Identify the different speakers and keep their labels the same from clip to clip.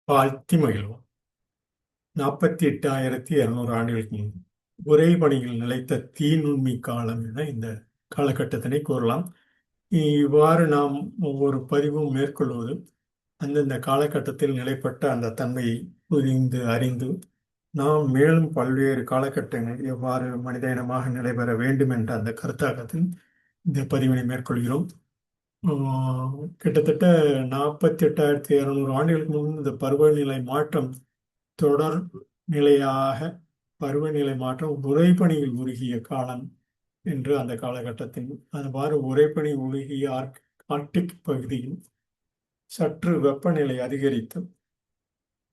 Speaker 1: வாழ்த்தி மகிழ்வோம். 48,200 ஆண்டுகளுக்கு முன்பு ஒரே பணியில் நிலைத்த தீநுண்மி காலம் என இந்த காலகட்டத்தினை கூறலாம். இவ்வாறு நாம் ஒவ்வொரு பதிவும் மேற்கொள்வது அந்தந்த காலகட்டத்தில் நிலைப்பட்ட அந்த தன்மையை புரிந்து அறிந்து நாம் மேலும் பல்வேறு காலகட்டங்கள் எவ்வாறு மனித இனமாக நிலைபெற வேண்டும் என்ற அந்த கருத்தாக்கத்தில் இந்த பதிவினை மேற்கொள்கிறோம். கிட்டத்தட்ட 48,200 ஆண்டுகளுக்கு முன் இந்த பருவநிலை மாற்றம் தொடர் நிலையாக பருவநிலை மாற்றம் உறைபனியில் உருகிய காலம் என்று அந்த காலகட்டத்தில் அதுவாறு உறைபனி உருகிய ஆர்க்டிக் பகுதியில் சற்று வெப்பநிலை அதிகரித்து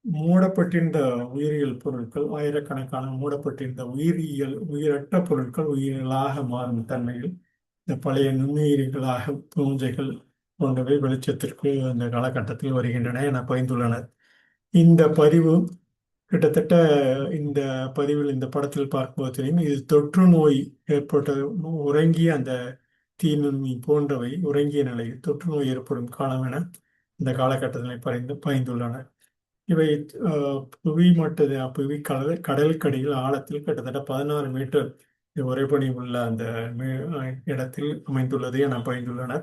Speaker 1: மூடப்பட்டிருந்த உயிரியல் பொருட்கள் ஆயிரக்கணக்கான மூடப்பட்டிருந்த உயிரற்ற பொருட்கள் உயிர்களாக மாறும் தன்மையில் இந்த பழைய நுண்ணுயிரிகளாக பூஞ்சைகள் போன்றவை வெளிச்சத்திற்கு அந்த காலகட்டத்தில் வருகின்றன என பகிர்ந்துள்ளனர். இந்த பதிவு கிட்டத்தட்ட இந்த பதிவில் இந்த படத்தில் பார்க்கும்போது தெரியும், இது தொற்று நோய் ஏற்பட்ட உறங்கிய அந்த தீநுண்மி போன்றவை உறங்கிய நிலையில் தொற்று நோய் ஏற்படும் காலம் என இந்த காலகட்டத்தில் பகிர்ந்துள்ளனர். இவை புவி கடலுக்கடியில் ஆழத்தில் கிட்டத்தட்ட 16 மீட்டர் உறைபனி உள்ள அந்த இடத்தில் அமைந்துள்ளது என பகிர்ந்துள்ளனர்.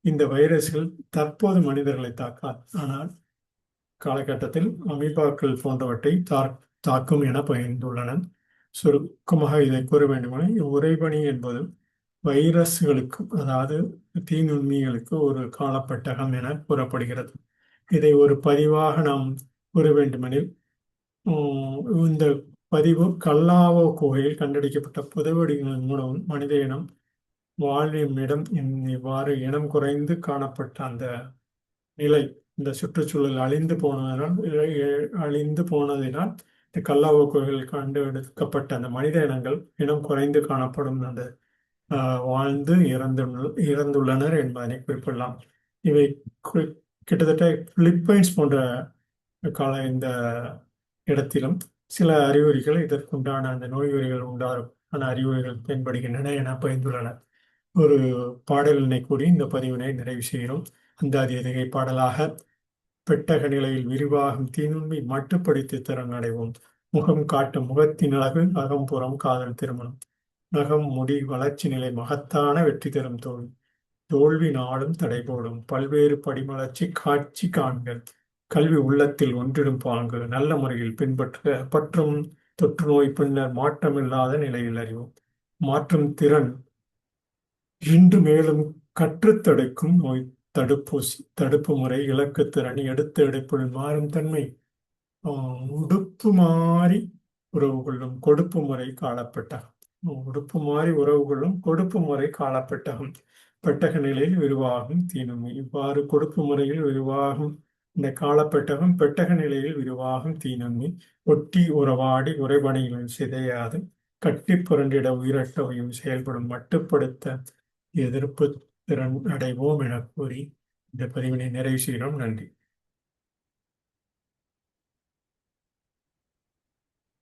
Speaker 1: இந்த வைரஸ்கள் தற்போது மனிதர்களை தாக்காது, ஆனால் காலகட்டத்தில் அமீபாக்கள் போன்றவற்றை தாக்கும் என பகிர்ந்துள்ளனர். சுருக்கமாக இதை கூற வேண்டுமானால் உறைபனி என்பது வைரஸ்களுக்கு, அதாவது தீநுண்மிகளுக்கு ஒரு காலப்பட்டகம் என கூறப்படுகிறது. இதை ஒரு பதிவாக நாம் கூற வேண்டுமெனில், இந்த பதிவு கல்லாவோ குகையில் கண்டெடுக்கப்பட்ட புதைவடிகளின் மூலம் மனித இனம் வாழும் இடம் இவ்வாறு இனம் குறைந்து காணப்பட்ட அந்த நிலை, இந்த சுற்றுச்சூழல் அழிந்து போனதினால் இந்த கல்லாவோ குகையில் கண்டெடுக்கப்பட்ட அந்த மனித இனங்கள் இனம் குறைந்து காணப்படும் அந்த வாழ்ந்து இறந்துள்ளனர் என்பதனை குறிப்பிடலாம். இவை கிட்டத்தட்ட பிலிப்பைன்ஸ் போன்ற இந்த இடத்திலும் சில அறிகுறிகள் இதற்குண்டான அந்த நோய்கள் உண்டான அறிகுறிகள் தென்படுகின்றன என பகிர்ந்துள்ளனர். ஒரு பாடலினை கூறி இந்த பதிவினை நிறைவு செய்கிறோம். அந்தாதி எதுகை பாடலாக பெட்டக நிலையில் விரிவாகும் தீநுண்மை மட்டுப்படுத்தி திறன் அடைவோம். முகம் காட்டும் முகத்தின் அழகு அகம்புறம் காதல் திருமணம். நகம் முடி வளர்ச்சி நிலை மகத்தான வெற்றி தரும் தோல்வி நாடும் தடை போடும் பல்வேறு படிமலர்ச்சி காட்சி காண்கள். கல்வி உள்ளத்தில் ஒன்றிடும் பாங்கு நல்ல முறையில் பின்பற்ற பற்றும் தொற்று நோய் பின்னர் மாற்றமில்லாத நிலையில் அறிவோம். மாற்றும் திறன் இன்று மேலும் கற்றுத்தடுக்கும் நோய் தடுப்பு முறை இலக்கு திறன் எடுத்து எடுப்புடன் மாறும் தன்மை உடுப்பு மாறி உறவு கொள்ளும் கொடுப்பு முறை காலப்பட்டகம். உடுப்பு மாறி உறவு கொள்ளும் கொடுப்பு முறை காலப்பட்டகம். பெட்டக நிலையில் விரிவாகும் தீநுண்மை. இவ்வாறு கொடுப்பு முறையில் விரிவாகும் இந்த காலப்பட்டகம் பெட்டக நிலையில் விரிவாகும் தீநுண்மை ஒட்டி உறவாடி உறைபனிகளில் சிதையாது கட்டி புரண்டிட உயிரட்டவையும் செயல்படும் மட்டுப்படுத்த எதிர்ப்பு திறன் அடைவோம் என கூறி இந்த பதிவினை நிறைவு செய்கிறோம். நன்றி.